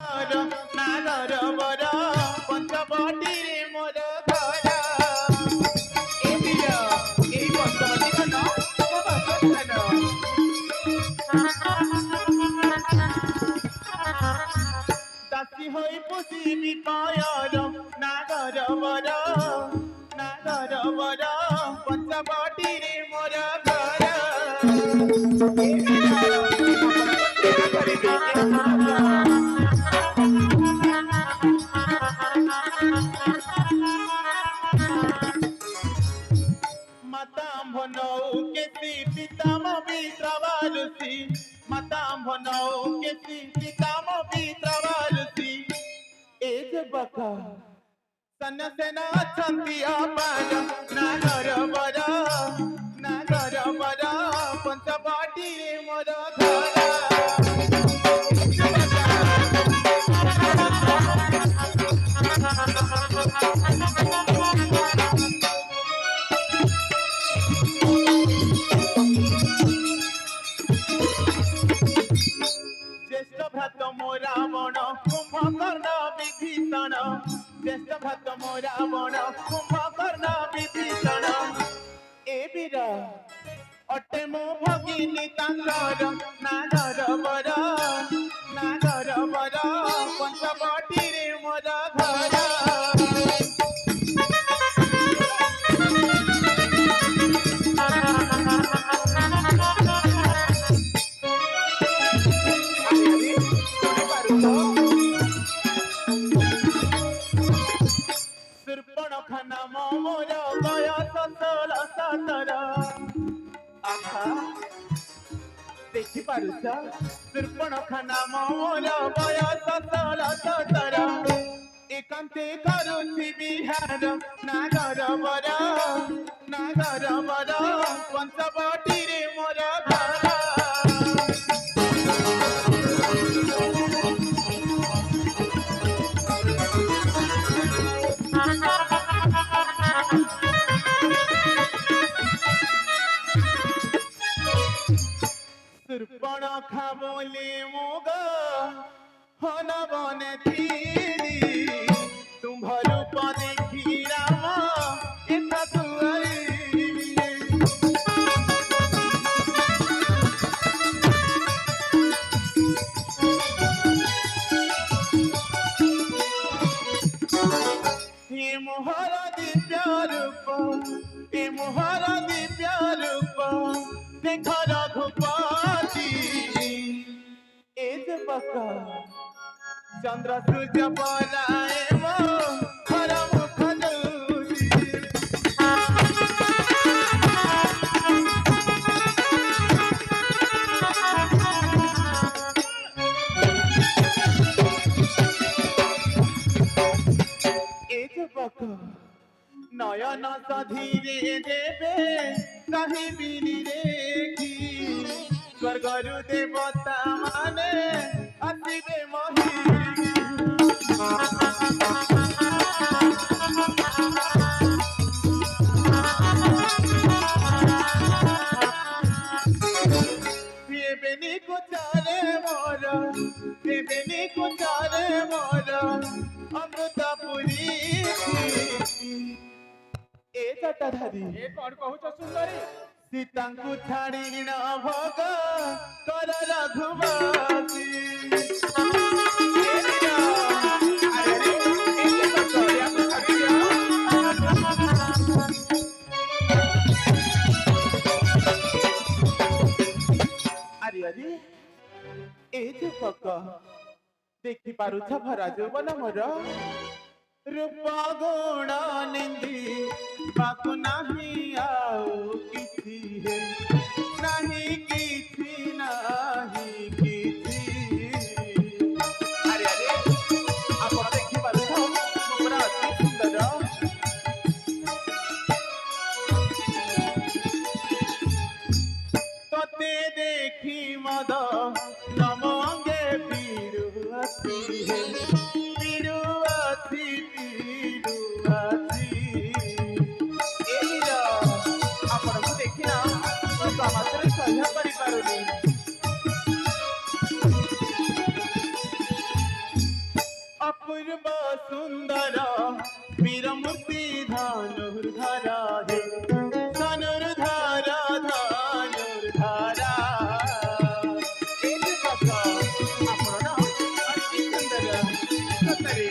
नागर बर पंचवटी रे मोर घर ए बीर एही पंचवटी कन तम भगवान दासी होई पुषिबी पायर नागर बर पंचवटी रे मोर घर ए माताम्भनौ केसी पिताम वित्रवारुषि माताम्भनौ केसी पिताम वित्रवारुषि एज बका सन्नसेना छन्ति अपार नागर बर पंचवटी रे मोर घर ज्येष्ठ भ्रात मो रावण कुंभकर्ण विभीषण ज्येष्ठ भ्रात मो रावण कुंभकर्ण विभीषण ए वीर अटे मो भगिनी तांकर नागर बर पंचवटी रे मोर घर सूर्पणखा नाम मोर बयस 16-17 आहा देखि पारुछ सूर्पणखा नाम मोर बयस 16-17 एकांते करुछि विहार नागर बर पंचवटी रे मोर घर सूर्पणखा बोले मोग हन बने थीरी तुम रूप देखी राम एथा तुआरी हे मोहर दिव्य रूप देख रघुपति एज बका चंद्र सूर्य बनाए मो हर मुख एज बका नयन सधीरे देवे कहीं बिनी देखी स्वर्गरु देवता माने आसिबे मोहि देवेनी को चारे मोर अमृतपुरी ए जटाधारी ए कोन कहूछ सुंदरी सीता को छाड़ी न भोग कर रघुवती अरे अरे ए जे पक देखि पारुछ भरा जौवन मोर रूप गुण निंदी बाकु नाही आउ किछि हे नाही किछि अरे अरे आपण देखि पारुछ पूरा अति सुंदर तोते देखी मद नमंगे पीरुअति हे অপূর্ব সুন্দর বীরমূর্তি ধনুর্ধারা হে ধনুর্ধারা ধনুর্ধারা এই যে বাবা ଆପଣ ନା ଅତି ସୁନ୍ଦର ସତରେ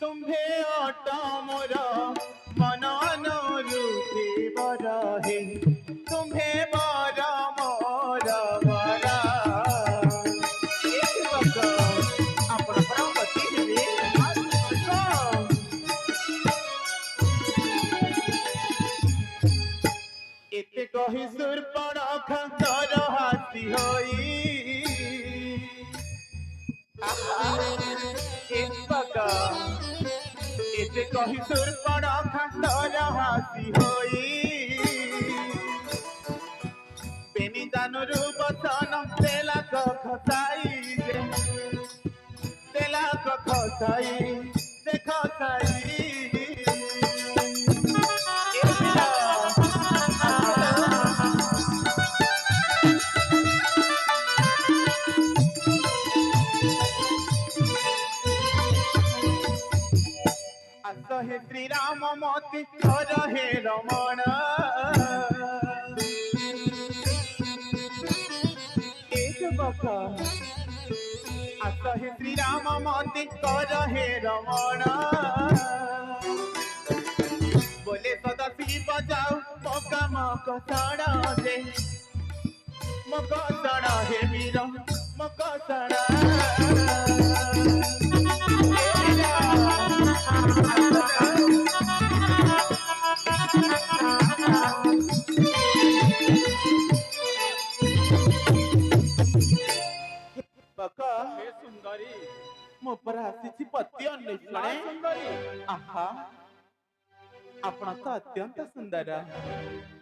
ତୁମ୍ଭେ ଅଟ ମୋର ମନ ଅନୁରୂପୀ ବର ହେ ତୁମ୍ଭେ ବର ମୋର ବର ଏଇ ବାପ ଆପଣଙ୍କର ପତି ହେବେ ଏତେ କହି ଶୂର୍ପଣଖା ତର ହାତୀ ହୋଇ এতে কহি শূর্পণখা তর হাসি হই পেনি জানুরু বচন তেলাক খসাই তেলাক খসাই সে খসাই हे श्री राम मोती कर हे रमण एक बका आस हे श्री राम मोती कर हे रमण बोले सदा शिव जाऊ मका मकसण दे मकसण हे वीर मकसण बका हे सुंदरी ମୋ ଉପରେ ଆସିଛି ପତି ଅନ୍ୱେଷଣେ सुंदरी ଆହା ଆପଣ ତ ଅତ୍ୟନ୍ତ ସୁନ୍ଦର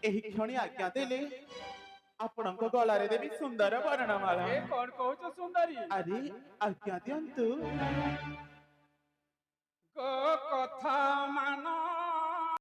ଏହି କ୍ଷଣି ଆଜ୍ଞା ଦେଲେ ଆପଣଙ୍କ ଗଳାରେ ଦେବି ସୁନ୍ଦର ବର୍ଣ୍ଣମାଳା ए कौन कहूच सुंदरी ଆରେ ଆଜ୍ଞା ଦିଅନ୍ତୁ को कथा मान